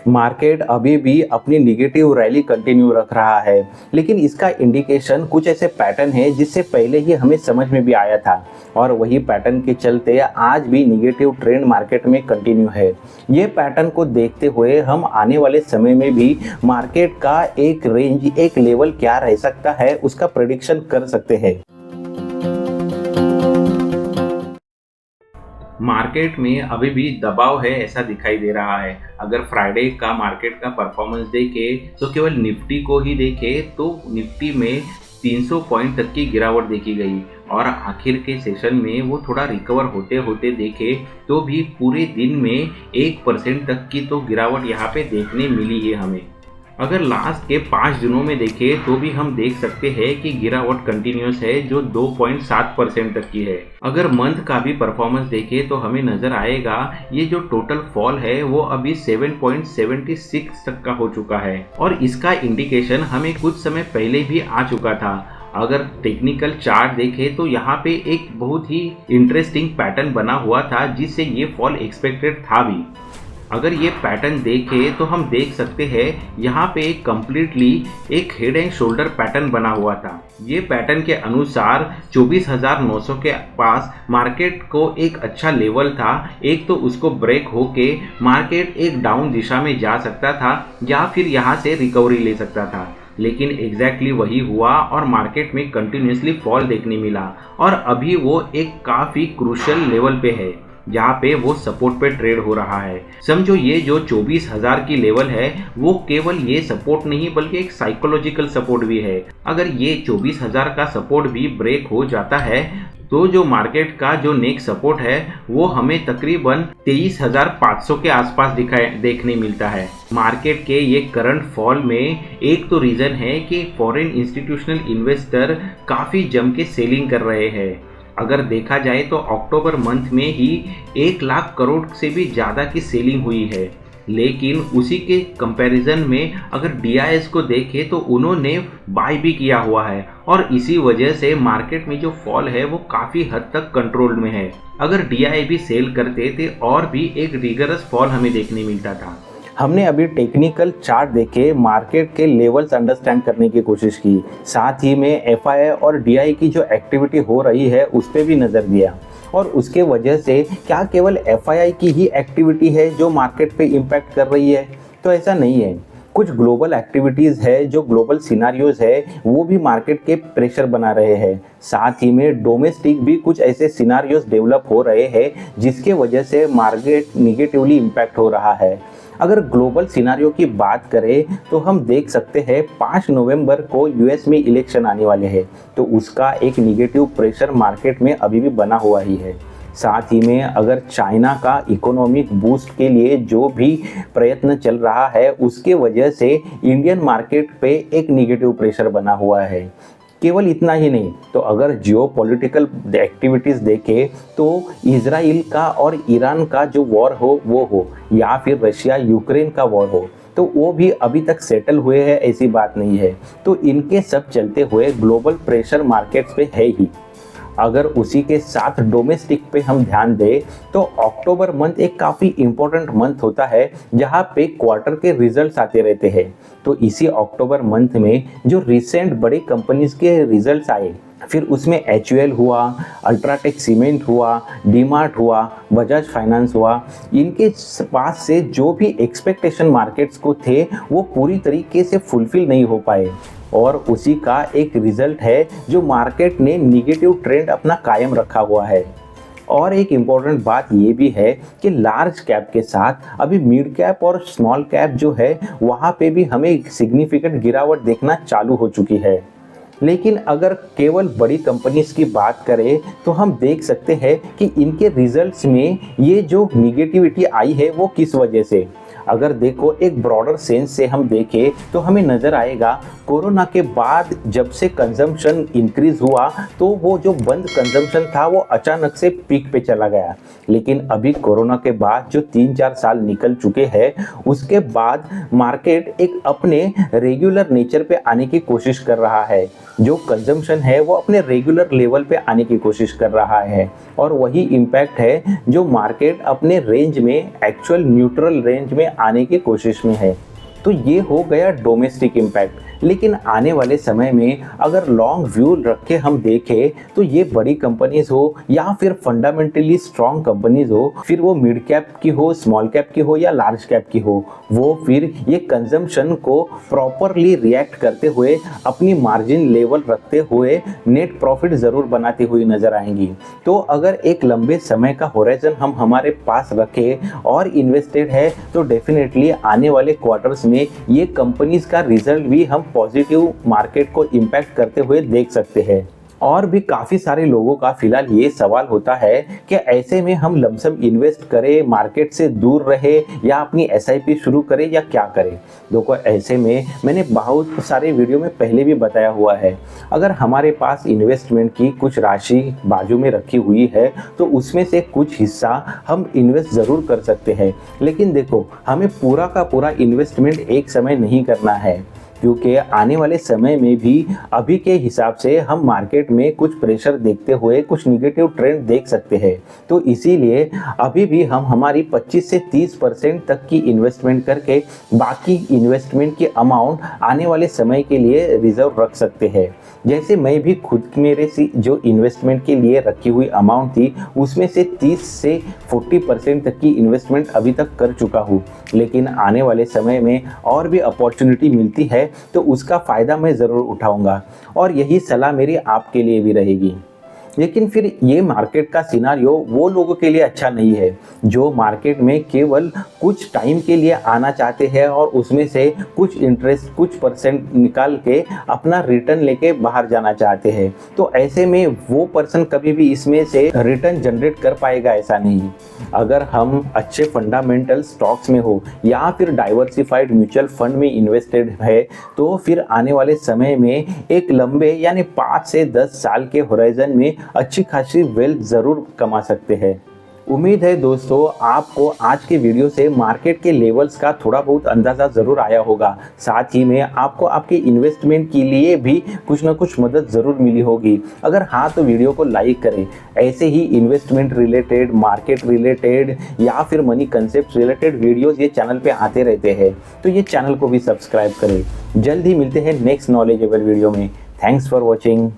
Market अभी भी अपनी निगेटिव रैली कंटिन्यू रख रहा है, लेकिन इसका इंडिकेशन कुछ ऐसे पैटर्न है जिससे पहले ही हमें समझ में भी आया था और वही पैटर्न के चलते आज भी निगेटिव ट्रेंड मार्केट में कंटिन्यू है। ये पैटर्न को देखते हुए हम आने वाले समय में भी मार्केट का एक रेंज, एक लेवल क्या रह सकता है उसका प्रेडिक्शन कर सकते हैं। मार्केट में अभी भी दबाव है ऐसा दिखाई दे रहा है। अगर फ्राइडे का मार्केट का परफॉर्मेंस देखे तो केवल निफ्टी को ही देखे तो निफ्टी में 300 पॉइंट तक की गिरावट देखी गई और आखिर के सेशन में वो थोड़ा रिकवर होते होते देखे तो भी पूरे दिन में 1% तक की तो गिरावट यहाँ पे देखने मिली है हमें। अगर लास्ट के 5 दिनों में देखें तो भी हम देख सकते हैं कि गिरावट कंटिन्यूस है जो 2.7% तक की है। अगर मंथ का भी परफॉर्मेंस देखें तो हमें नजर आएगा ये जो टोटल फॉल है वो अभी 7.76 तक का हो चुका है और इसका इंडिकेशन हमें कुछ समय पहले भी आ चुका था। अगर टेक्निकल चार्ट देखें तो यहाँ पे एक बहुत ही इंटरेस्टिंग पैटर्न बना हुआ था जिससे ये फॉल एक्सपेक्टेड था भी। अगर ये पैटर्न देखें तो हम देख सकते हैं यहाँ पे कम्प्लीटली एक हेड एंड शोल्डर पैटर्न बना हुआ था। ये पैटर्न के अनुसार 24,900 के पास मार्केट को एक अच्छा लेवल था। एक तो उसको ब्रेक होके मार्केट एक डाउन दिशा में जा सकता था या फिर यहाँ से रिकवरी ले सकता था, लेकिन एग्जैक्टली वही हुआ और मार्केट में कंटिन्यूसली फॉल देखने मिला और अभी वो एक काफ़ी क्रूशियल लेवल पे है जहाँ पे वो सपोर्ट पे ट्रेड हो रहा है। समझो ये जो 24,000 की लेवल है वो केवल ये सपोर्ट नहीं बल्कि एक साइकोलॉजिकल सपोर्ट भी है। अगर ये 24,000 का सपोर्ट भी ब्रेक हो जाता है तो जो मार्केट का जो नेक्स्ट सपोर्ट है वो हमें तकरीबन 23,500 के आसपास देखने मिलता है। मार्केट के ये करंट फॉल में एक तो रीजन है कि फॉरेन इंस्टीट्यूशनल इन्वेस्टर काफ़ी जम के सेलिंग कर रहे हैं। अगर देखा जाए तो अक्टूबर मंथ में ही 1 लाख करोड़ से भी ज़्यादा की सेलिंग हुई है, लेकिन उसी के कंपैरिजन में अगर डीआईएस को देखें तो उन्होंने बाय भी किया हुआ है और इसी वजह से मार्केट में जो फॉल है वो काफ़ी हद तक कंट्रोल में है। अगर डीआई भी सेल करते थे और भी एक रिगरस फॉल हमें देखने मिलता था। हमने अभी टेक्निकल चार्ट देखे मार्केट के लेवल्स अंडरस्टैंड करने की कोशिश की, साथ ही में एफआई और डीआई की जो एक्टिविटी हो रही है उस पर भी नज़र दिया और उसके वजह से क्या केवल एफआई की ही एक्टिविटी है जो मार्केट पे इम्पैक्ट कर रही है, तो ऐसा नहीं है। कुछ ग्लोबल एक्टिविटीज़ है, जो ग्लोबल सिनारियोज है वो भी मार्केट के प्रेशर बना रहे हैं। साथ ही में डोमेस्टिक भी कुछ ऐसे सिनारियोज डेवलप हो रहे हैं जिसके वजह से मार्केट निगेटिवली इम्पैक्ट हो रहा है। अगर ग्लोबल सिनारियो की बात करें तो हम देख सकते हैं 5 नवंबर को यूएस में इलेक्शन आने वाले हैं, तो उसका एक निगेटिव प्रेशर मार्केट में अभी भी बना हुआ ही है। साथ ही में अगर चाइना का इकोनॉमिक बूस्ट के लिए जो भी प्रयत्न चल रहा है उसके वजह से इंडियन मार्केट पे एक निगेटिव प्रेशर बना हुआ है। केवल इतना ही नहीं तो अगर जियोपॉलिटिकल एक्टिविटीज़ देखें तो इजराइल का और ईरान का जो वॉर हो वो हो या फिर रशिया यूक्रेन का वॉर हो तो वो भी अभी तक सेटल हुए हैं ऐसी बात नहीं है। तो इनके सब चलते हुए ग्लोबल प्रेशर मार्केट्स पे है ही। अगर उसी के साथ डोमेस्टिक पे हम ध्यान दें तो अक्टूबर मंथ एक काफ़ी इम्पोर्टेंट मंथ होता है जहाँ पे क्वार्टर के रिजल्ट्स आते रहते हैं। तो इसी अक्टूबर मंथ में जो रिसेंट बड़े कंपनीज के रिजल्ट्स आए फिर उसमें HUL हुआ, अल्ट्राटेक सीमेंट हुआ, डीमार्ट हुआ, बजाज फाइनेंस हुआ, इनके पास से जो भी एक्सपेक्टेशन मार्केट्स को थे वो पूरी तरीके से फुलफिल नहीं हो पाए और उसी का एक रिजल्ट है जो मार्केट ने निगेटिव ट्रेंड अपना कायम रखा हुआ है। और एक इम्पॉर्टेंट बात ये भी है कि लार्ज कैप के साथ अभी मिड कैप और स्मॉल कैप जो है वहाँ पे भी हमें सिग्निफिकेंट गिरावट देखना चालू हो चुकी है। लेकिन अगर केवल बड़ी कंपनीज की बात करें तो हम देख सकते हैं कि इनके रिजल्ट्स में ये जो निगेटिविटी आई है वो किस वजह से। अगर देखो एक ब्रॉडर सेंस से हम देखें तो हमें नज़र आएगा कोरोना के बाद जब से कंजम्पशन इंक्रीज हुआ तो वो जो बंद कंजम्पशन था वो अचानक से पीक पे चला गया। लेकिन अभी कोरोना के बाद जो 3-4 साल निकल चुके हैं उसके बाद मार्केट एक अपने रेगुलर नेचर पे आने की कोशिश कर रहा है। जो कंजम्पशन है वो अपने रेगुलर लेवल पे आने की कोशिश कर रहा है और वही इम्पैक्ट है जो मार्केट अपने रेंज में एक्चुअल न्यूट्रल रेंज में आने की कोशिश में है। तो ये हो गया डोमेस्टिक इम्पैक्ट। लेकिन आने वाले समय में अगर लॉन्ग व्यू रख के हम देखें तो ये बड़ी कंपनीज हो या फिर फंडामेंटली स्ट्रॉन्ग कंपनीज हो, फिर वो मिड कैप की हो, स्मॉल कैप की हो या लार्ज कैप की हो, वो फिर ये कंजम्पशन को प्रॉपरली रिएक्ट करते हुए अपनी मार्जिन लेवल रखते हुए नेट प्रॉफिट ज़रूर बनाती हुई नजर आएंगी। तो अगर एक लंबे समय का होराइजन हम हमारे पास रखें और इन्वेस्टेड है तो डेफिनेटली आने वाले क्वार्टर्स में ये कंपनीज का रिजल्ट भी हम पॉजिटिव मार्केट को इम्पैक्ट करते हुए देख सकते हैं। और भी काफ़ी सारे लोगों का फिलहाल ये सवाल होता है कि ऐसे में हम लमसम इन्वेस्ट करें, मार्केट से दूर रहे या अपनी एसआईपी शुरू करें या क्या करें। देखो, ऐसे में मैंने बहुत सारे वीडियो में पहले भी बताया हुआ है, अगर हमारे पास इन्वेस्टमेंट की कुछ राशि बाजू में रखी हुई है तो उसमें से कुछ हिस्सा हम इन्वेस्ट ज़रूर कर सकते हैं। लेकिन देखो, हमें पूरा का पूरा इन्वेस्टमेंट एक समय नहीं करना है, क्योंकि आने वाले समय में भी अभी के हिसाब से हम मार्केट में कुछ प्रेशर देखते हुए कुछ निगेटिव ट्रेंड देख सकते हैं। तो इसीलिए अभी भी हम हमारी 25 से 30% तक की इन्वेस्टमेंट करके बाकी इन्वेस्टमेंट की अमाउंट आने वाले समय के लिए रिजर्व रख सकते हैं। जैसे मैं भी खुद मेरे से जो इन्वेस्टमेंट के लिए रखी हुई अमाउंट थी उसमें से 30 से 40% तक की इन्वेस्टमेंट अभी तक कर चुका हूँ। लेकिन आने वाले समय में और भी अपॉर्चुनिटी मिलती है तो उसका फ़ायदा मैं ज़रूर उठाऊंगा, और यही सलाह मेरी आपके लिए भी रहेगी। लेकिन फिर ये मार्केट का सिनारियो वो लोगों के लिए अच्छा नहीं है जो मार्केट में केवल कुछ टाइम के लिए आना चाहते हैं और उसमें से कुछ इंटरेस्ट, कुछ परसेंट निकाल के अपना रिटर्न लेके बाहर जाना चाहते हैं। तो ऐसे में वो पर्सन कभी भी इसमें से रिटर्न जनरेट कर पाएगा, ऐसा नहीं। अगर हम अच्छे फंडामेंटल स्टॉक्स में हो या फिर डाइवर्सिफाइड म्यूचुअल फंड में इन्वेस्टेड है तो फिर आने वाले समय में एक लंबे यानी 5 से 10 साल के होराइजन में अच्छी खासी वेल्थ ज़रूर कमा सकते हैं। उम्मीद है दोस्तों आपको आज के वीडियो से मार्केट के लेवल्स का थोड़ा बहुत अंदाज़ा ज़रूर आया होगा। साथ ही में आपको आपके इन्वेस्टमेंट के लिए भी कुछ ना कुछ मदद ज़रूर मिली होगी। अगर हाँ तो वीडियो को लाइक करें। ऐसे ही इन्वेस्टमेंट रिलेटेड, मार्केट रिलेटेड या फिर मनी कंसेप्ट रिलेटेड वीडियोज़ ये चैनल पे आते रहते हैं, तो ये चैनल को भी सब्सक्राइब करें। जल्द ही मिलते हैं नेक्स्ट नॉलेजेबल वीडियो में। Thanks for watching.